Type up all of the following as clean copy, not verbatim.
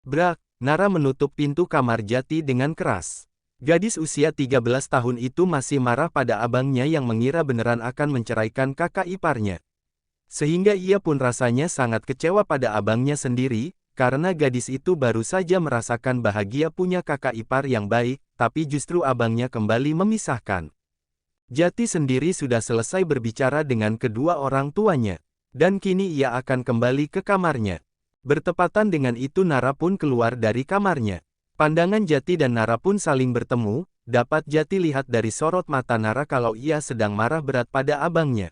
Brak, Nara menutup pintu kamar Jati dengan keras. Gadis usia 13 tahun itu masih marah pada abangnya yang mengira beneran akan menceraikan kakak iparnya. Sehingga ia pun rasanya sangat kecewa pada abangnya sendiri, karena gadis itu baru saja merasakan bahagia punya kakak ipar yang baik, tapi justru abangnya kembali memisahkan. Jati sendiri sudah selesai berbicara dengan kedua orang tuanya, dan kini ia akan kembali ke kamarnya. Bertepatan dengan itu Nara pun keluar dari kamarnya. Pandangan Jati dan Nara pun saling bertemu, dapat Jati lihat dari sorot mata Nara kalau ia sedang marah berat pada abangnya.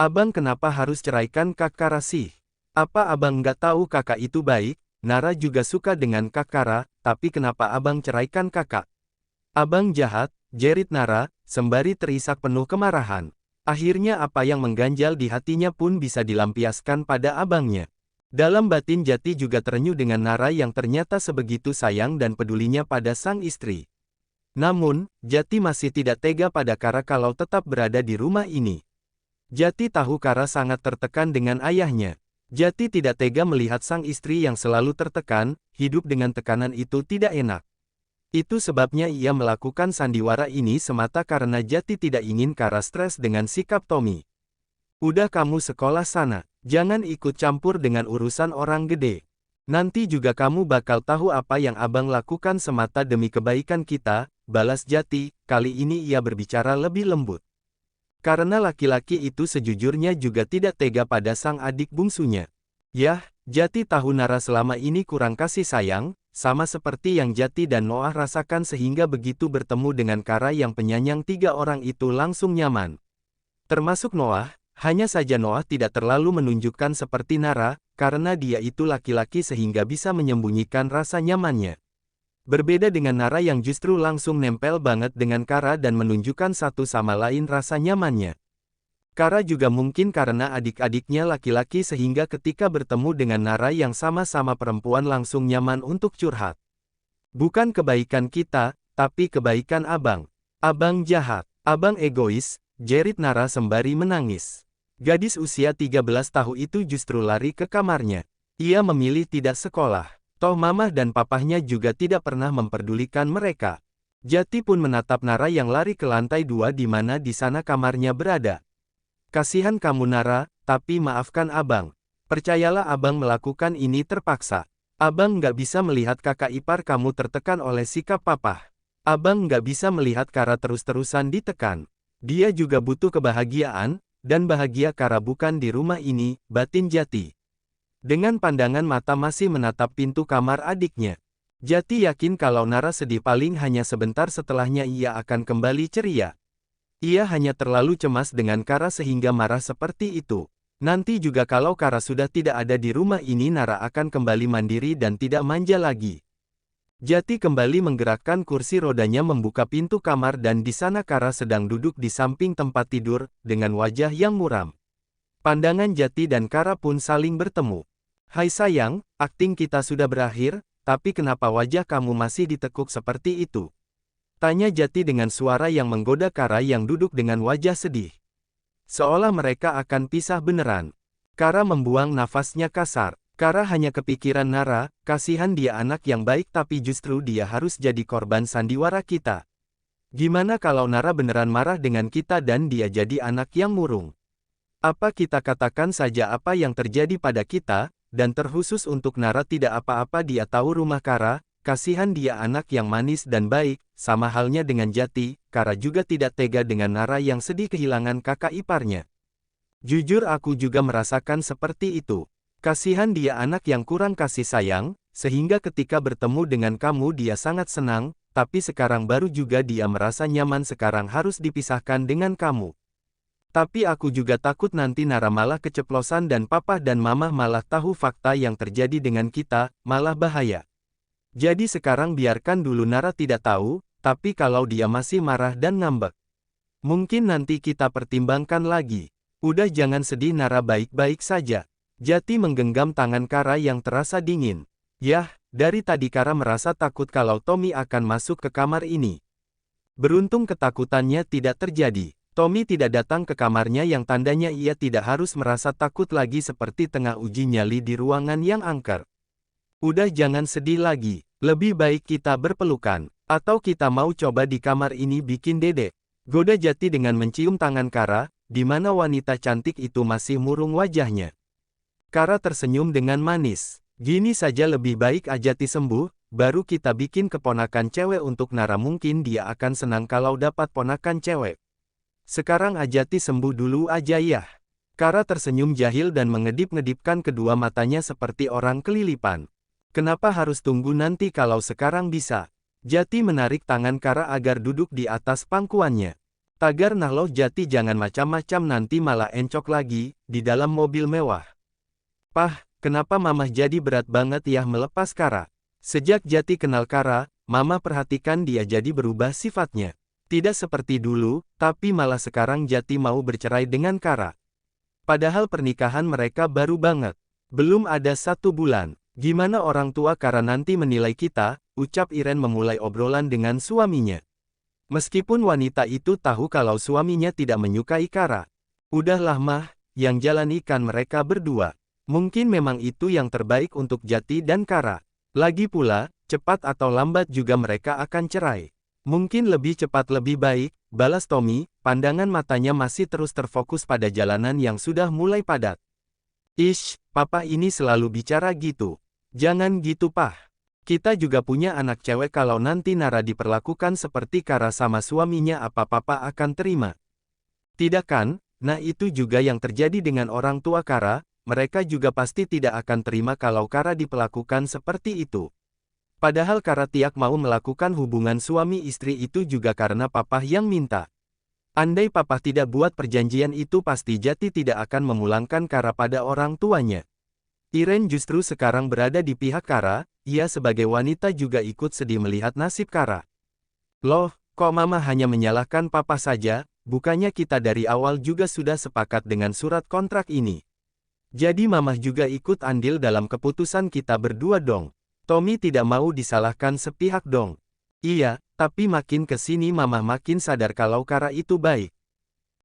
Abang kenapa harus ceraikan kakak Rasih? Apa abang nggak tahu kakak itu baik? Nara juga suka dengan kak Kara, tapi kenapa abang ceraikan kakak? Abang jahat, jerit Nara, sembari terisak penuh kemarahan. Akhirnya apa yang mengganjal di hatinya pun bisa dilampiaskan pada abangnya. Dalam batin Jati juga terenyuh dengan Nara yang ternyata sebegitu sayang dan pedulinya pada sang istri. Namun, Jati masih tidak tega pada Kara kalau tetap berada di rumah ini. Jati tahu Kara sangat tertekan dengan ayahnya. Jati tidak tega melihat sang istri yang selalu tertekan, hidup dengan tekanan itu tidak enak. Itu sebabnya ia melakukan sandiwara ini semata karena Jati tidak ingin Kara stres dengan sikap Tommy. Udah kamu sekolah sana. Jangan ikut campur dengan urusan orang gede. Nanti juga kamu bakal tahu apa yang abang lakukan semata demi kebaikan kita, balas Jati. Kali ini ia berbicara lebih lembut. Karena laki-laki itu sejujurnya juga tidak tega pada sang adik bungsunya. Yah, Jati tahu Nara selama ini kurang kasih sayang, sama seperti yang Jati dan Noah rasakan sehingga begitu bertemu dengan Kara yang penyayang tiga orang itu langsung nyaman. Termasuk Noah. Hanya saja Noah tidak terlalu menunjukkan seperti Nara, karena dia itu laki-laki sehingga bisa menyembunyikan rasa nyamannya. Berbeda dengan Nara yang justru langsung nempel banget dengan Kara dan menunjukkan satu sama lain rasa nyamannya. Kara juga mungkin karena adik-adiknya laki-laki sehingga ketika bertemu dengan Nara yang sama-sama perempuan langsung nyaman untuk curhat. Bukan kebaikan kita, tapi kebaikan abang. Abang jahat, abang egois, jerit Nara sembari menangis. Gadis usia 13 tahun itu justru lari ke kamarnya. Ia memilih tidak sekolah. Toh mamah dan papahnya juga tidak pernah memperdulikan mereka. Jati pun menatap Nara yang lari ke lantai 2 di mana di sana kamarnya berada. Kasihan kamu Nara, tapi maafkan abang. Percayalah abang melakukan ini terpaksa. Abang nggak bisa melihat kakak ipar kamu tertekan oleh sikap papah. Abang nggak bisa melihat Kara terus-terusan ditekan. Dia juga butuh kebahagiaan. Dan bahagia Kara bukan di rumah ini, batin Jati. Dengan pandangan mata masih menatap pintu kamar adiknya. Jati yakin kalau Nara sedih paling hanya sebentar setelahnya ia akan kembali ceria. Ia hanya terlalu cemas dengan Kara sehingga marah seperti itu. Nanti juga kalau Kara sudah tidak ada di rumah ini Nara akan kembali mandiri dan tidak manja lagi. Jati kembali menggerakkan kursi rodanya membuka pintu kamar dan di sana Kara sedang duduk di samping tempat tidur, dengan wajah yang muram. Pandangan Jati dan Kara pun saling bertemu. Hai sayang, akting kita sudah berakhir, tapi kenapa wajah kamu masih ditekuk seperti itu? Tanya Jati dengan suara yang menggoda Kara yang duduk dengan wajah sedih. Seolah mereka akan pisah beneran. Kara membuang nafasnya kasar. Kara hanya kepikiran Nara, kasihan dia anak yang baik tapi justru dia harus jadi korban sandiwara kita. Gimana kalau Nara beneran marah dengan kita dan dia jadi anak yang murung? Apa kita katakan saja apa yang terjadi pada kita, dan terkhusus untuk Nara tidak apa-apa dia tahu rumah Kara, kasihan dia anak yang manis dan baik, sama halnya dengan Jati, Kara juga tidak tega dengan Nara yang sedih kehilangan kakak iparnya. Jujur aku juga merasakan seperti itu. Kasihan dia anak yang kurang kasih sayang, sehingga ketika bertemu dengan kamu dia sangat senang, tapi sekarang baru juga dia merasa nyaman sekarang harus dipisahkan dengan kamu. Tapi aku juga takut nanti Nara malah keceplosan dan papa dan mama malah tahu fakta yang terjadi dengan kita, malah bahaya. Jadi sekarang biarkan dulu Nara tidak tahu, tapi kalau dia masih marah dan ngambek, mungkin nanti kita pertimbangkan lagi. Udah jangan sedih Nara baik-baik saja. Jati menggenggam tangan Kara yang terasa dingin. Yah, dari tadi Kara merasa takut kalau Tommy akan masuk ke kamar ini. Beruntung ketakutannya tidak terjadi. Tommy tidak datang ke kamarnya yang tandanya ia tidak harus merasa takut lagi seperti tengah uji nyali di ruangan yang angker. Udah jangan sedih lagi. Lebih baik kita berpelukan. Atau kita mau coba di kamar ini bikin dedek. Goda Jati dengan mencium tangan Kara, di mana wanita cantik itu masih murung wajahnya. Kara tersenyum dengan manis. Gini saja lebih baik Ajati sembuh, baru kita bikin keponakan cewek untuk Nara, mungkin dia akan senang kalau dapat ponakan cewek. Sekarang Ajati sembuh dulu aja ya. Kara tersenyum jahil dan mengedip-ngedipkan kedua matanya seperti orang kelilipan. Kenapa harus tunggu nanti kalau sekarang bisa? Jati menarik tangan Kara agar duduk di atas pangkuannya. Tagar nah loh Jati, jangan macam-macam nanti malah encok lagi, di dalam mobil mewah. Pah, kenapa Mamah jadi berat banget ya melepas Kara? Sejak Jati kenal Kara, Mama perhatikan dia jadi berubah sifatnya. Tidak seperti dulu, tapi malah sekarang Jati mau bercerai dengan Kara. Padahal pernikahan mereka baru banget. Belum ada 1 bulan. Gimana orang tua Kara nanti menilai kita, ucap Iren memulai obrolan dengan suaminya. Meskipun wanita itu tahu kalau suaminya tidak menyukai Kara. Udahlah Mah, yang jalanikan mereka berdua. Mungkin memang itu yang terbaik untuk Jati dan Kara. Lagi pula, cepat atau lambat juga mereka akan cerai. Mungkin lebih cepat lebih baik, balas Tommy, pandangan matanya masih terus terfokus pada jalanan yang sudah mulai padat. Ish, papa ini selalu bicara gitu. Jangan gitu Pah. Kita juga punya anak cewek, kalau nanti Nara diperlakukan seperti Kara sama suaminya, apa papa akan terima? Tidak kan? Nah itu juga yang terjadi dengan orang tua Kara, mereka juga pasti tidak akan terima kalau Kara diperlakukan seperti itu. Padahal Kara tiak mau melakukan hubungan suami istri itu juga karena papa yang minta. Andai papa tidak buat perjanjian itu, pasti Jati tidak akan memulangkan Kara pada orang tuanya. Iren justru sekarang berada di pihak Kara, ia sebagai wanita juga ikut sedih melihat nasib Kara. Loh, kok Mama hanya menyalahkan papa saja, bukannya kita dari awal juga sudah sepakat dengan surat kontrak ini. Jadi Mama juga ikut andil dalam keputusan kita berdua dong. Tommy tidak mau disalahkan sepihak dong. Iya, tapi makin kesini Mama makin sadar kalau Kara itu baik.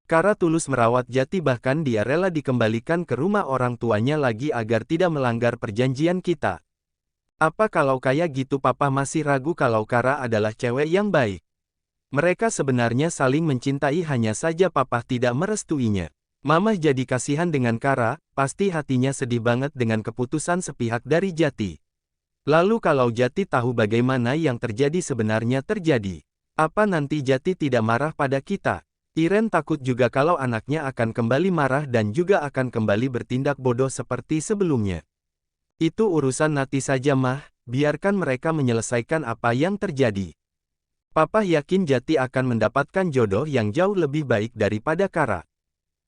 Kara tulus merawat Jati, bahkan dia rela dikembalikan ke rumah orang tuanya lagi agar tidak melanggar perjanjian kita. Apa kalau kayak gitu papa masih ragu kalau Kara adalah cewek yang baik? Mereka sebenarnya saling mencintai, hanya saja papa tidak merestuinya. Mama jadi kasihan dengan Kara, pasti hatinya sedih banget dengan keputusan sepihak dari Jati. Lalu kalau Jati tahu bagaimana yang terjadi sebenarnya terjadi, apa nanti Jati tidak marah pada kita? Iren takut juga kalau anaknya akan kembali marah dan juga akan kembali bertindak bodoh seperti sebelumnya. Itu urusan nanti saja Mah, biarkan mereka menyelesaikan apa yang terjadi. Papa yakin Jati akan mendapatkan jodoh yang jauh lebih baik daripada Kara.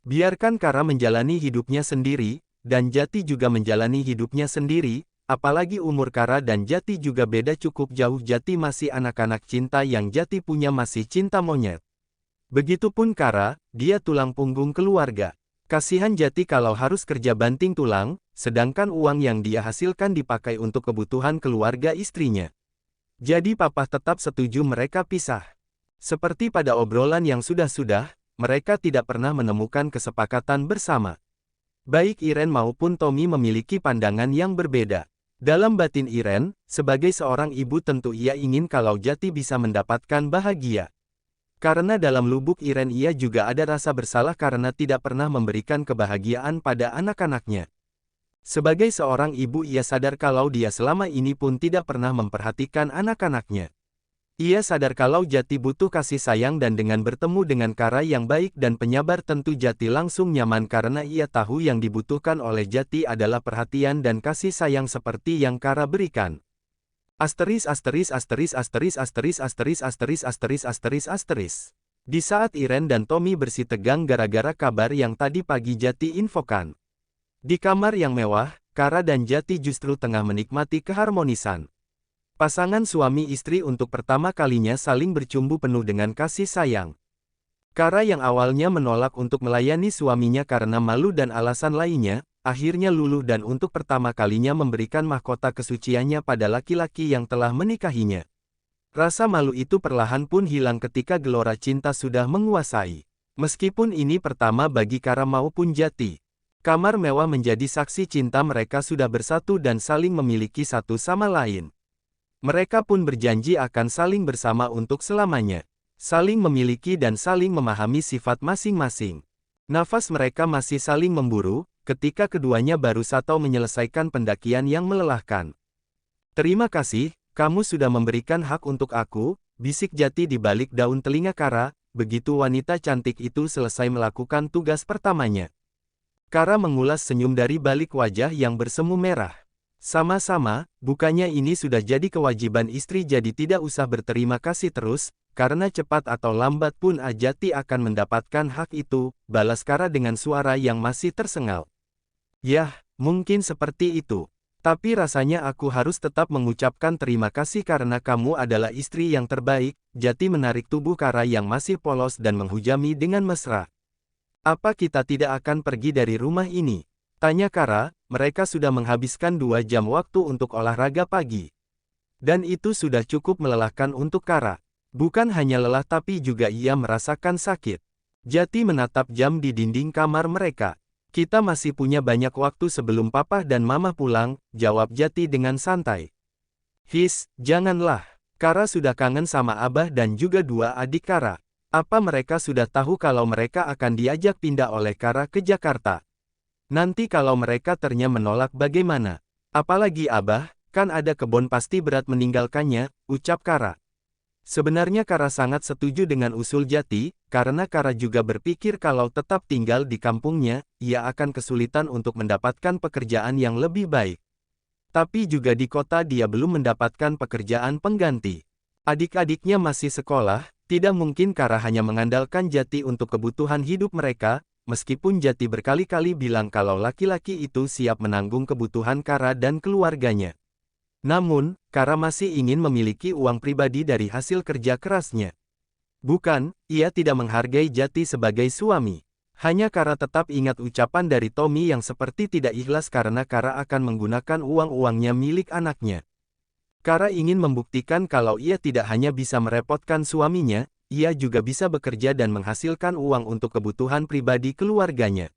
Biarkan Kara menjalani hidupnya sendiri, dan Jati juga menjalani hidupnya sendiri, apalagi umur Kara dan Jati juga beda cukup jauh. Jati masih anak-anak, cinta yang Jati punya masih cinta monyet. Begitupun Kara, dia tulang punggung keluarga. Kasihan Jati kalau harus kerja banting tulang, sedangkan uang yang dia hasilkan dipakai untuk kebutuhan keluarga istrinya. Jadi papa tetap setuju mereka pisah. Seperti pada obrolan yang sudah-sudah, mereka tidak pernah menemukan kesepakatan bersama. Baik Iren maupun Tommy memiliki pandangan yang berbeda. Dalam batin Iren, sebagai seorang ibu tentu ia ingin kalau Jati bisa mendapatkan bahagia. Karena dalam lubuk Iren ia juga ada rasa bersalah karena tidak pernah memberikan kebahagiaan pada anak-anaknya. Sebagai seorang ibu ia sadar kalau dia selama ini pun tidak pernah memperhatikan anak-anaknya. Ia sadar kalau Jati butuh kasih sayang, dan dengan bertemu dengan Kara yang baik dan penyabar tentu Jati langsung nyaman karena ia tahu yang dibutuhkan oleh Jati adalah perhatian dan kasih sayang seperti yang Kara berikan. Di saat Iren dan Tommy bersitegang gara-gara kabar yang tadi pagi Jati infokan. Di kamar yang mewah, Kara dan Jati justru tengah menikmati keharmonisan. Pasangan suami istri untuk pertama kalinya saling bercumbu penuh dengan kasih sayang. Kara yang awalnya menolak untuk melayani suaminya karena malu dan alasan lainnya, akhirnya luluh dan untuk pertama kalinya memberikan mahkota kesuciannya pada laki-laki yang telah menikahinya. Rasa malu itu perlahan pun hilang ketika gelora cinta sudah menguasai. Meskipun ini pertama bagi Kara maupun Jati. Kamar mewah menjadi saksi cinta mereka sudah bersatu dan saling memiliki satu sama lain. Mereka pun berjanji akan saling bersama untuk selamanya. Saling memiliki dan saling memahami sifat masing-masing. Nafas mereka masih saling memburu, ketika keduanya baru saja menyelesaikan pendakian yang melelahkan. "Terima kasih, kamu sudah memberikan hak untuk aku," bisik Jati di balik daun telinga Kara, begitu wanita cantik itu selesai melakukan tugas pertamanya. Kara mengulas senyum dari balik wajah yang bersemu merah. "Sama-sama, bukannya ini sudah jadi kewajiban istri jadi tidak usah berterima kasih terus, karena cepat atau lambat pun Ajati akan mendapatkan hak itu," balas Kara dengan suara yang masih tersengal. "Yah, mungkin seperti itu. Tapi rasanya aku harus tetap mengucapkan terima kasih karena kamu adalah istri yang terbaik." Jati menarik tubuh Kara yang masih polos dan menghujami dengan mesra. "Apa kita tidak akan pergi dari rumah ini?" tanya Kara. Mereka sudah menghabiskan 2 jam waktu untuk olahraga pagi. Dan itu sudah cukup melelahkan untuk Kara. Bukan hanya lelah tapi juga ia merasakan sakit. Jati menatap jam di dinding kamar mereka. "Kita masih punya banyak waktu sebelum papa dan mama pulang," jawab Jati dengan santai. "His, janganlah. Kara sudah kangen sama abah dan juga 2 adik Kara. Apa mereka sudah tahu kalau mereka akan diajak pindah oleh Kara ke Jakarta? Nanti kalau mereka ternyata menolak bagaimana? Apalagi abah, kan ada kebun pasti berat meninggalkannya," ucap Kara. Sebenarnya Kara sangat setuju dengan usul Jati, karena Kara juga berpikir kalau tetap tinggal di kampungnya, ia akan kesulitan untuk mendapatkan pekerjaan yang lebih baik. Tapi juga di kota dia belum mendapatkan pekerjaan pengganti. Adik-adiknya masih sekolah, tidak mungkin Kara hanya mengandalkan Jati untuk kebutuhan hidup mereka, meskipun Jati berkali-kali bilang kalau laki-laki itu siap menanggung kebutuhan Kara dan keluarganya. Namun, Kara masih ingin memiliki uang pribadi dari hasil kerja kerasnya. Bukan, ia tidak menghargai Jati sebagai suami. Hanya Kara tetap ingat ucapan dari Tommy yang seperti tidak ikhlas karena Kara akan menggunakan uang-uangnya milik anaknya. Kara ingin membuktikan kalau ia tidak hanya bisa merepotkan suaminya, ia juga bisa bekerja dan menghasilkan uang untuk kebutuhan pribadi keluarganya.